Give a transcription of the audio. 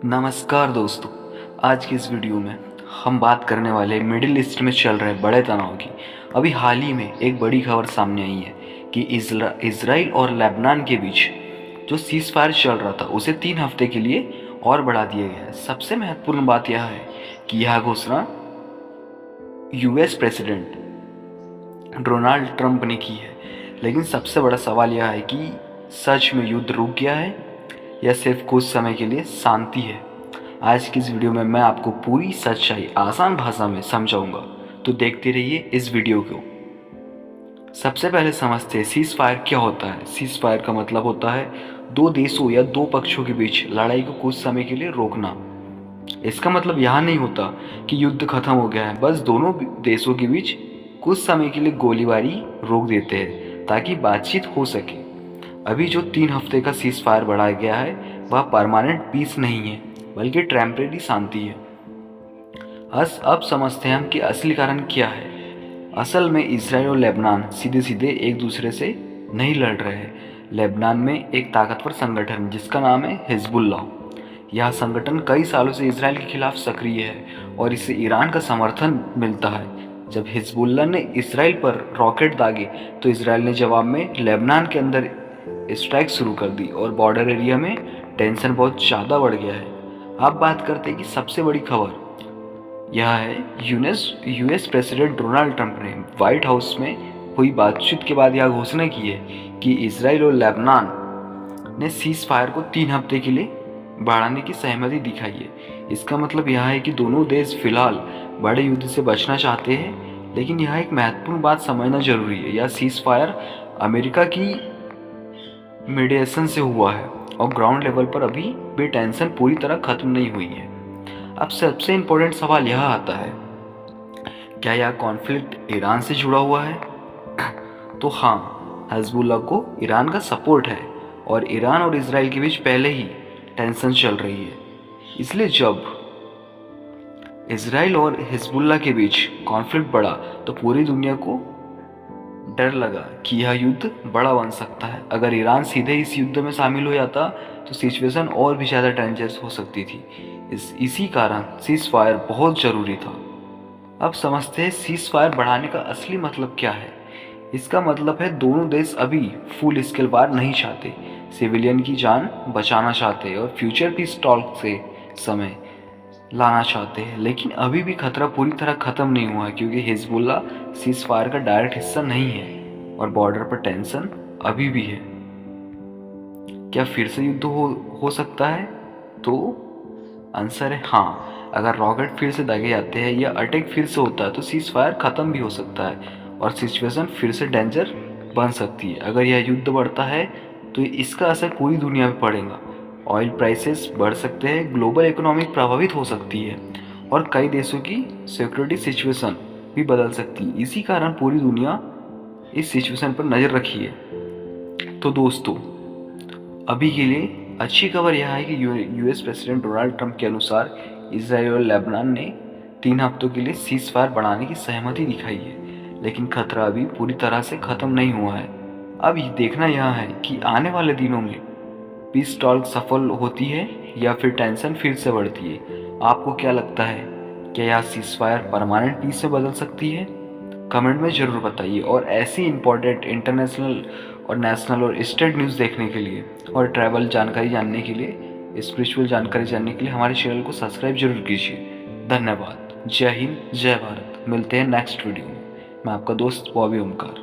नमस्कार दोस्तों। आज की इस वीडियो में हम बात करने वाले मिडिल ईस्ट में चल रहे बड़े तनाव की। अभी हाल ही में एक बड़ी खबर सामने आई है कि इजराइल और लेबनान के बीच जो सीज फायर चल रहा था उसे 3 हफ्ते के लिए और बढ़ा दिया गया है। सबसे महत्वपूर्ण बात यह है कि यह घोषणा यूएस प्रेसिडेंट डोनाल्ड ट्रंप ने की है। लेकिन सबसे बड़ा सवाल यह है कि सच में युद्ध रुक गया है या सिर्फ कुछ समय के लिए शांति है। आज की इस वीडियो में मैं आपको पूरी सच्चाई आसान भाषा में समझाऊंगा, तो देखते रहिए इस वीडियो को। सबसे पहले समझते हैं सीज फायर क्या होता है। सीज फायर का मतलब होता है दो देशों या दो पक्षों के बीच लड़ाई को कुछ समय के लिए रोकना। इसका मतलब यह नहीं होता कि युद्ध खत्म हो गया है, बस दोनों देशों के बीच कुछ समय के लिए गोलीबारी रोक देते हैं ताकि बातचीत हो सके। अभी जो 3 हफ्ते का सीज फायर बढ़ाया गया है वह परमानेंट पीस नहीं है बल्कि टेम्परेरी शांति है। अब समझते हैं हम कि असली कारण क्या है। असल में इजराइल और लेबनान सीधे सीधे एक दूसरे से नहीं लड़ रहे हैं। लेबनान में एक ताकतवर संगठन जिसका नाम है हिजबुल्लाह। यह संगठन कई सालों से इजराइल के खिलाफ सक्रिय है और इसे ईरान का समर्थन मिलता है। जब हिजबुल्लाह ने इजराइल पर रॉकेट दागे तो इजराइल ने जवाब में लेबनान के अंदर स्ट्राइक शुरू कर दी और बॉर्डर एरिया में टेंशन बहुत ज़्यादा बढ़ गया है। अब बात करते हैं कि सबसे बड़ी खबर यह है यूएस प्रेसिडेंट डोनाल्ड ट्रंप ने व्हाइट हाउस में हुई बातचीत के बाद यह घोषणा की है कि इजराइल और लेबनान ने सीज फायर को 3 हफ्ते के लिए बढ़ाने की सहमति दिखाई है। इसका मतलब यह है कि दोनों देश फिलहाल बड़े युद्ध से बचना चाहते हैं, लेकिन यह एक महत्वपूर्ण बात समझना जरूरी है। यह सीज फायर अमेरिका की मीडिएशन से हुआ है और ग्राउंड लेवल पर अभी भी टेंशन पूरी तरह खत्म नहीं हुई है। अब सबसे इम्पोर्टेंट सवाल यह आता है, क्या यह कॉन्फ्लिक्ट ईरान से जुड़ा हुआ है? तो हाँ, हिजबुल्लाह को ईरान का सपोर्ट है और ईरान और इजराइल के बीच पहले ही टेंशन चल रही है। इसलिए जब इजराइल और हिजबुल्लाह के बीच कॉन्फ्लिक्ट बढ़ा तो पूरी दुनिया को डर लगा कि यह युद्ध बड़ा बन सकता है। अगर ईरान सीधे इस युद्ध में शामिल हो जाता तो सिचुएशन और भी ज़्यादा डेंजरस हो सकती थी। इसी कारण सीज फायर बहुत ज़रूरी था। अब समझते हैं सीज फायर बढ़ाने का असली मतलब क्या है। इसका मतलब है दोनों देश अभी फुल स्केल वार नहीं चाहते, सिविलियन की जान बचाना चाहते और फ्यूचर पीस टॉक से समय लाना चाहते हैं। लेकिन अभी भी खतरा पूरी तरह खत्म नहीं हुआ है क्योंकि हिजबुल्लाह सीज फायर का डायरेक्ट हिस्सा नहीं है और बॉर्डर पर टेंशन अभी भी है। क्या फिर से युद्ध हो सकता है? तो आंसर है हाँ। अगर रॉकेट फिर से दागे जाते हैं या अटैक फिर से होता है तो सीज फायर खत्म भी हो सकता है और सिचुएशन फिर से डेंजर बन सकती है। अगर यह युद्ध बढ़ता है तो इसका असर पूरी दुनिया में पड़ेगा। ऑयल प्राइसेस बढ़ सकते हैं, ग्लोबल इकोनॉमी प्रभावित हो सकती है और कई देशों की सिक्योरिटी सिचुएशन भी बदल सकती है। इसी कारण पूरी दुनिया इस सिचुएशन पर नज़र रखी है। तो दोस्तों, अभी के लिए अच्छी खबर यह है कि यूएस प्रेसिडेंट डोनाल्ड ट्रंप के अनुसार इजराइल और लेबनान ने 3 हफ्तों के लिए सीज फायर बढ़ाने की सहमति दिखाई है, लेकिन खतरा अभी पूरी तरह से ख़त्म नहीं हुआ है। अब देखना यह है कि आने वाले दिनों में पीस टॉक सफल होती है या फिर टेंशन फिर से बढ़ती है। आपको क्या लगता है, क्या यह सीज फायर परमानेंट पीस में बदल सकती है? कमेंट में ज़रूर बताइए। और ऐसी इंपॉर्टेंट इंटरनेशनल और नेशनल और स्टेट न्यूज़ देखने के लिए और ट्रैवल जानकारी जानने के लिए, स्पिरिचुअल जानकारी जानने के लिए हमारे चैनल को सब्सक्राइब जरूर कीजिए। धन्यवाद। जय हिंद, जय भारत। मिलते हैं नेक्स्ट वीडियो में। मैं आपका दोस्त बॉबी ओमकार।